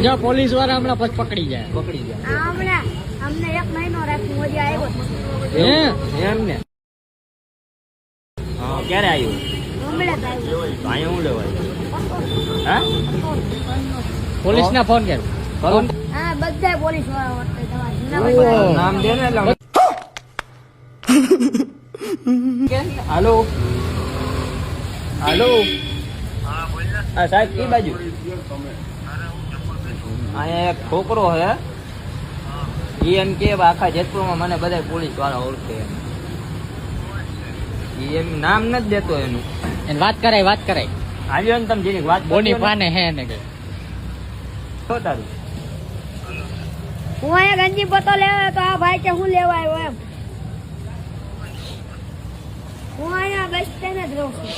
જો પોલીસ વાળા હમણાં પછી પકડી જાય. હમણાં અમને 1 મહિનો રાખ્યું મોદી આવ્યો એમ ને હા ક્યારે આવ્યું? હમણાં જ આવ્યો. અહીંયા હું લેવાય હા પોલીસ ના ફોન કર. હા બધા પોલીસ વાળા વખતે તમારા ઓહ. જૂનાગઢ નામ દે ને એટલે હાલો હાલો હા સાહેબ કઈ બાજુ અહીંયા એક છોકરો હે ઈ એમ કે આખા જેતપુરમાં મને બધા પોલીસ વાળા ઓળખે ઈ એમ નામ નથી દેતો એનું એને વાત કરાય આવ્યો ને તમે જેની વાત બોની પાને હે ને કે શું તારું હું અહીંયા ગંજી પતો લેવા તો આ ભાઈ કે હું લેવા આવ્યો એમ હું અહીંયા બસ સ્ટેન્ડ જ રહું છું